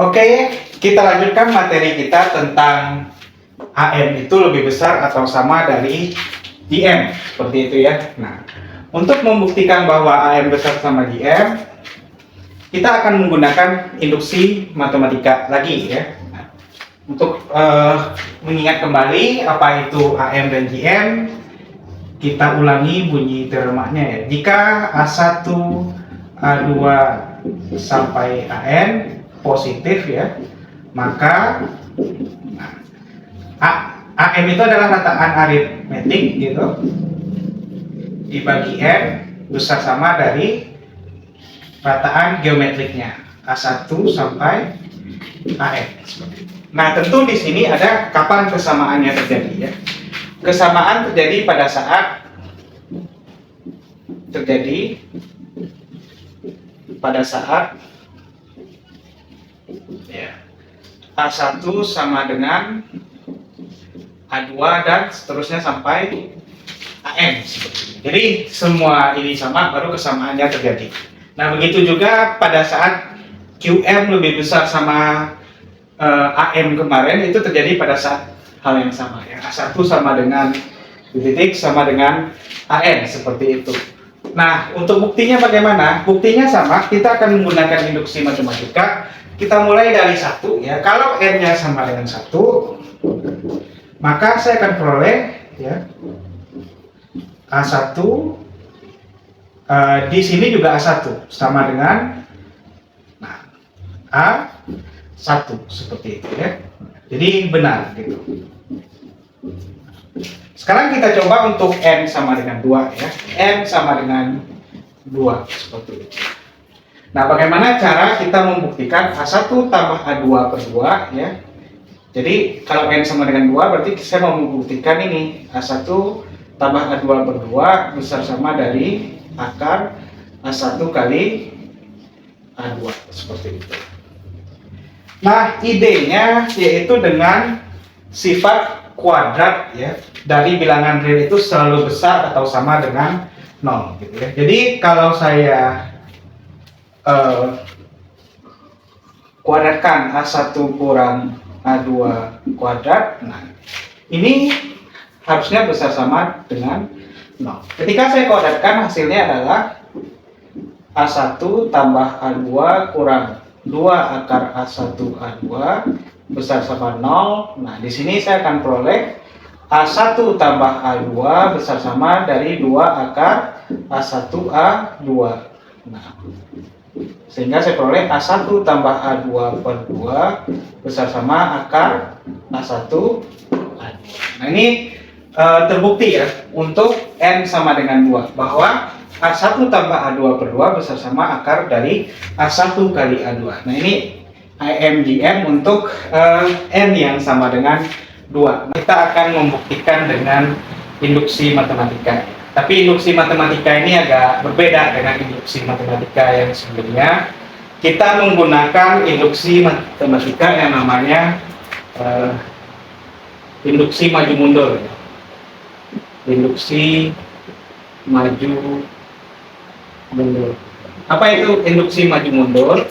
Oke, kita lanjutkan materi kita tentang AM itu lebih besar atau sama dari IM, seperti itu ya. Nah, untuk membuktikan bahwa AM besar sama IM, kita akan menggunakan induksi matematika lagi ya. Nah, untuk mengingat kembali apa itu AM dan IM, kita ulangi bunyi teoremanya ya. Jika A1, A2 sampai AN positif ya, maka AM itu adalah rataan aritmetik gitu dibagi M besar sama dari rataan geometriknya A1 sampai AN. Nah, tentu di sini ada kapan kesamaannya terjadi ya. Kesamaan terjadi pada saat ya, A1 sama dengan A2 dan seterusnya sampai AM. Jadi semua ini sama baru kesamaannya terjadi. Nah, begitu juga pada saat QM lebih besar sama AM kemarin, itu terjadi pada saat hal yang sama ya. A1 sama dengan titik sama dengan AN, seperti itu. Nah, untuk buktinya bagaimana? Buktinya sama, kita akan menggunakan induksi matematika. Kita mulai dari 1 ya. Kalau N-nya sama dengan 1, maka saya akan peroleh ya A1 di sini juga A1 sama dengan A1 seperti itu ya. Jadi benar gitu. Sekarang kita coba untuk N sama dengan 2 ya. N sama dengan 2 seperti itu. Nah, bagaimana cara kita membuktikan A1 tambah A2 per 2 ya. Jadi kalau N sama dengan 2 berarti saya mau membuktikan ini A1 tambah A2 per 2 besar sama dari akar A1 kali A2 seperti itu. Nah, idenya yaitu dengan sifat kuadrat ya, dari bilangan real itu selalu besar atau sama dengan 0 gitu ya. Jadi kalau saya kuadratkan A1 kurang A2 kuadrat, nah ini harusnya besar sama dengan 0. Ketika saya kuadratkan, hasilnya adalah A1 tambah A2 kurang 2 akar A1 A2 besar sama 0. Nah, di sini saya akan peroleh A1 tambah A2 besar sama dari 2 akar A1 A2. Nah, sehingga saya peroleh A1 tambah A2 per 2 besar sama akar A1 A2. Nah, ini terbukti ya untuk N sama dengan 2 bahwa A1 tambah A2 per 2 besar sama akar dari A1 kali A2. Nah, ini IMGM untuk N yang sama dengan 2. Kita akan membuktikan dengan induksi matematika. Tapi induksi matematika ini agak berbeda dengan induksi matematika yang sebelumnya. Kita menggunakan induksi matematika yang namanya induksi maju mundur. Induksi maju mundur. Apa itu induksi maju mundur?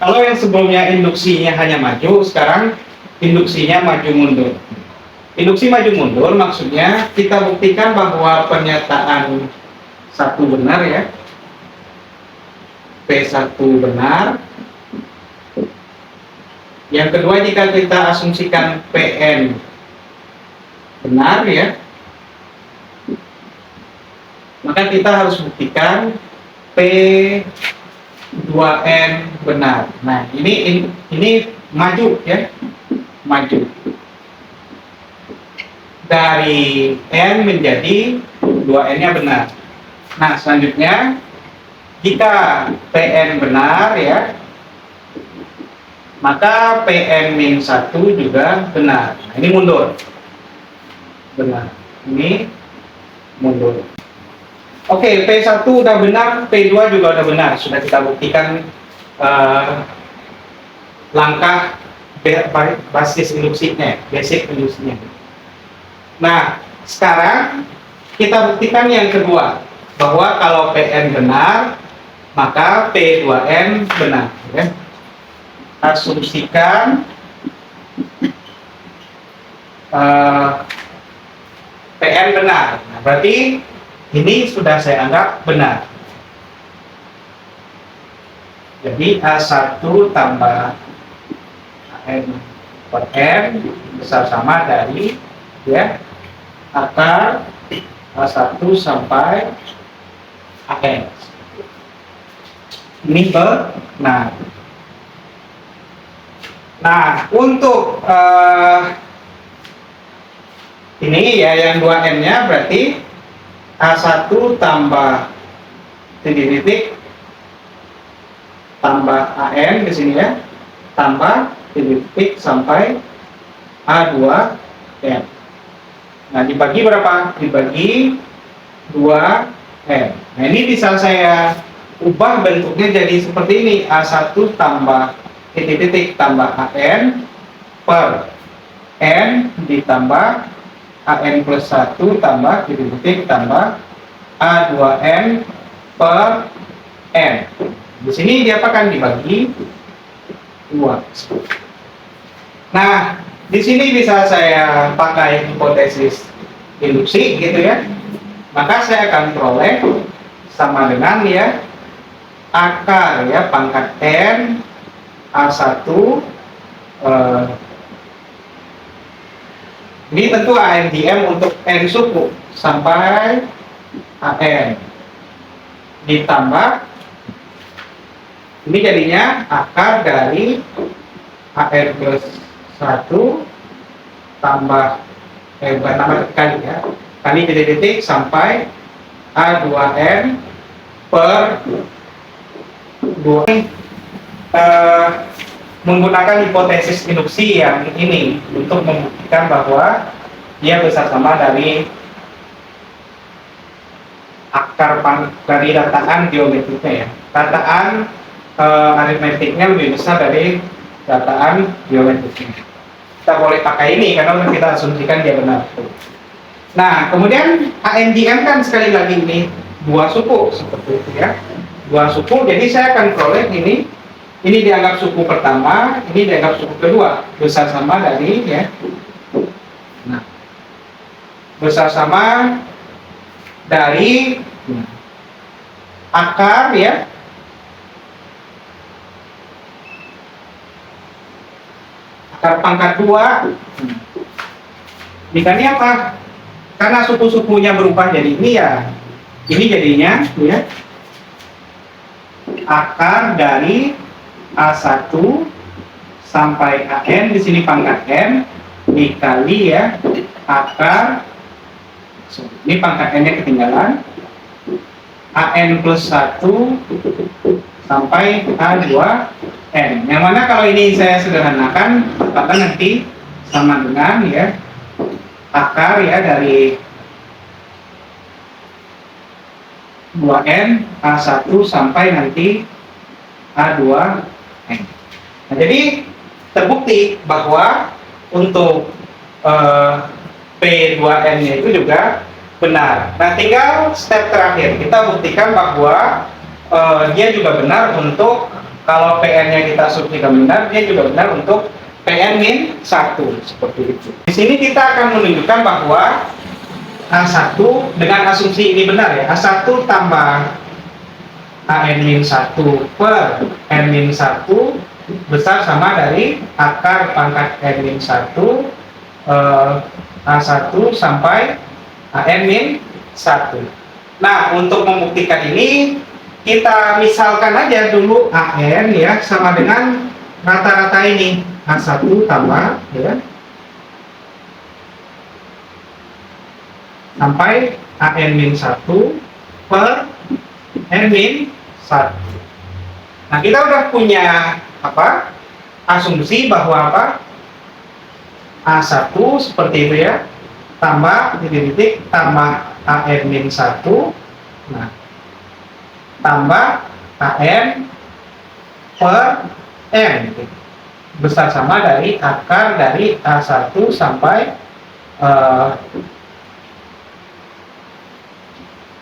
Kalau yang sebelumnya induksinya hanya maju, sekarang induksinya maju mundur. Induksi maju mundur maksudnya kita buktikan bahwa pernyataan satu benar ya, P1 benar. Yang kedua, jika kita asumsikan Pn benar ya, maka kita harus buktikan P2N benar. Nah, ini maju ya, maju dari N menjadi 2N-nya benar. Nah, selanjutnya jika Pn benar ya, maka Pn-1 juga benar. Nah, ini mundur. Benar. Ini mundur. Oke, P1 udah benar, P2 juga udah benar. Sudah kita buktikan langkah basis induksinya, basic induksinya. Nah, sekarang kita buktikan yang kedua, bahwa kalau Pn benar, maka P2N benar. Ya. asumsikan PN benar. Nah, berarti ini sudah saya anggap benar. Jadi A1 tambah AN per N besar sama dari ya akar A1 sampai AN. Ini benar. Nah, untuk ini ya yang 2N-nya berarti A1 tambah titik tambah AN di sini ya, tambah titik sampai A2N. Nah, dibagi berapa? Dibagi 2N. Nah, ini bisa saya ubah bentuknya jadi seperti ini, A1 tambah titik tambah AN per N ditambah AN plus 1 tambah titik tambah A2N per N. Di sini diapakan? Dibagi 2. Nah, di sini bisa saya pakai hipotesis induksi gitu ya. Maka saya akan peroleh sama dengan ya akar ya pangkat N A1 ini tentu ANDM untuk N suku sampai AN ditambah ini jadinya akar dari AN plus 1 tambah bukan tambah kali ya kali titik sampai A2N per 2. Menggunakan hipotesis induksi yang ini untuk membuktikan bahwa dia besar sama dari akar dari dataan geometriknya ya. Dataan aritmetiknya lebih besar dari dataan geometriknya. Kita boleh pakai ini karena kita asumsikan dia benar. Nah, kemudian ANDM kan sekali lagi ini dua suku seperti itu ya. Dua suku, jadi saya akan peroleh ini dianggap suku pertama, ini dianggap suku kedua, besar sama dari ya. Nah, besar sama dari akar ya akar pangkat 2. Ini apa? Karena suku-sukunya berubah jadi ini ya. Ini jadinya ya akar dari A1 sampai AN di sini pangkat N dikali ya akar ini pangkat N nya ketinggalan AN plus 1 sampai A2N, yang mana kalau ini saya sederhanakan maka nanti sama dengan ya akar ya dari 2N A1 sampai nanti A2N. Nah, jadi terbukti bahwa untuk P2N-nya itu juga benar. Nah, tinggal step terakhir kita buktikan bahwa dia juga benar untuk kalau PN-nya kita asumsikan benar, dia juga benar untuk PN-1 seperti itu. Di sini kita akan menunjukkan bahwa A1 dengan asumsi ini benar ya, A1 tambah AN-1 per N-1 besar sama dari akar pangkat N-1 A1 sampai AN-1. Nah, untuk membuktikan ini kita misalkan aja dulu AN ya sama dengan rata-rata ini A1 tambah ya sampai AN-1 per N-1. Nah, kita udah punya apa? Asumsi bahwa apa? A1 seperti itu ya. Tambah titik tambah AN-1. Nah, tambah AN per N besar sama dari akar dari A1 sampai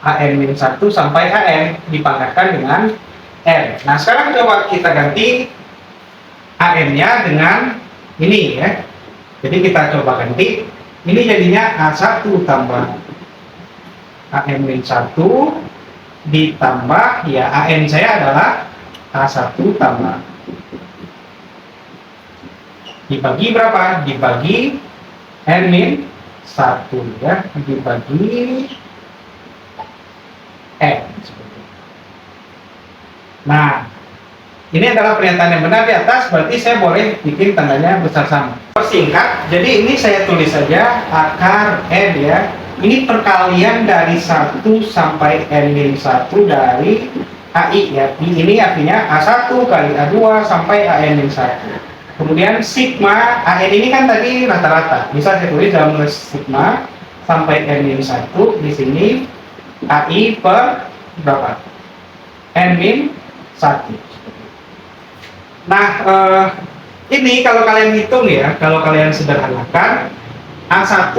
AN-1 sampai AN dipangkatkan dengan N. Nah, sekarang coba kita ganti AN-nya dengan ini ya. Jadi kita coba ganti. Ini jadinya A1 tambah AN-1 ditambah ya AN saya adalah A1 tambah dibagi berapa? Dibagi N-1 ya, dibagi N. Nah, ini adalah pernyataan yang benar di atas, berarti saya boleh bikin tandanya besar sama. Persingkat, jadi ini saya tulis saja akar N ya. Ini perkalian dari 1 sampai N-1 dari AI ya. Ini artinya A1 kali A2 sampai AN-1. Kemudian sigma, AN ini kan tadi rata-rata. Bisa saya tulis dalam sigma sampai N-1 di sini AI per berapa? N-1. Nah, ini kalau kalian hitung ya, kalau kalian sederhanakan A1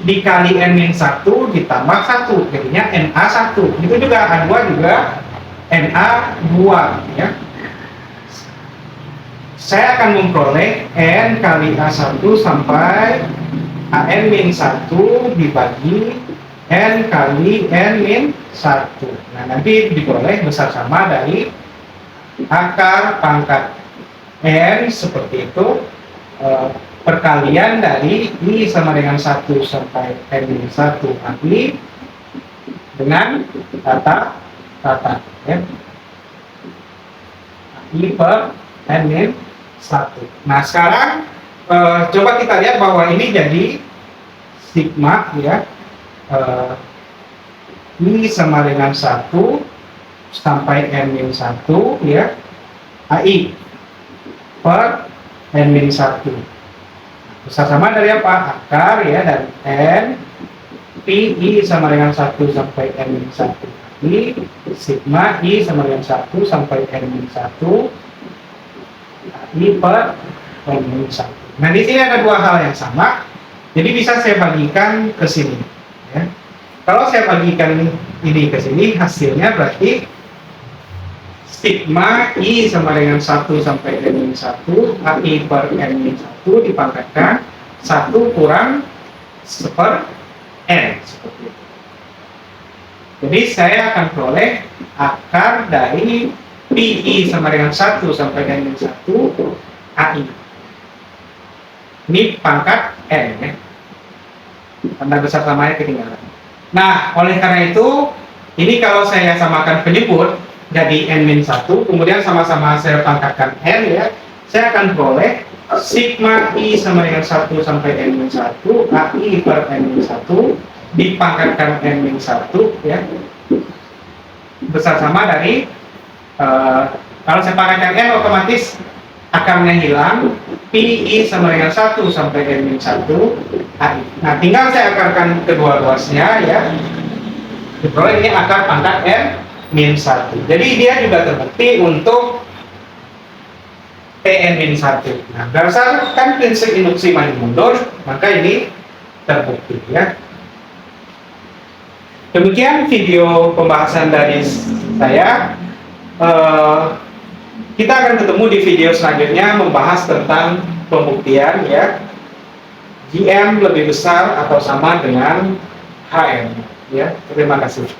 dikali N-1 ditambah 1, jadinya NA1. Itu juga A2 juga NA2 ya. Saya akan memperoleh N kali A1 sampai AN-1 dibagi N kali N-1. Nah, nanti diperoleh besar sama dari akar pangkat N seperti itu perkalian dari I sama dengan 1 sampai N-1 AI dengan rata ya. I per N-1. Nah, sekarang coba kita lihat bahwa ini jadi sigma ya, I sama dengan 1 sampai N-1 ya, AI per N-1. Besar sama dari apa? Akar ya, dari N PI sama dengan 1 sampai N-1 I sigma I sama dengan 1 sampai N-1 I per N-1. Nah, di sini ada dua hal yang sama, jadi bisa saya bagikan ke sini ya. Kalau saya bagikan ini ke sini, hasilnya berarti sigma I sama dengan 1 sampai N-1 AI per N-1 dipangkatkan 1 kurang per N seperti itu. Jadi saya akan peroleh akar dari PI sama dengan 1 sampai N-1 AI. Ini pangkat N ya. Tanda besar samanya ketinggalan. Nah, oleh karena itu, ini kalau saya samakan penyebut jadi N-1, kemudian sama-sama saya pangkatkan N ya, saya akan peroleh sigma I sama dengan 1 sampai N-1 AI per N-1 dipangkatkan N-1 ya, besar sama dari kalau saya pangkatkan N otomatis akarnya hilang, PI sama dengan 1 sampai N-1 AI. Nah, tinggal saya akarkan kedua ruasnya ya, diperoleh ini akar pangkat N-1. Jadi dia juga terbukti untuk Tn-1. Nah, berdasarkan prinsip induksi maju mundur, maka ini terbukti ya. Demikian video pembahasan dari saya. Kita akan ketemu di video selanjutnya membahas tentang pembuktian ya, Gm lebih besar atau sama dengan Hm ya. Terima kasih.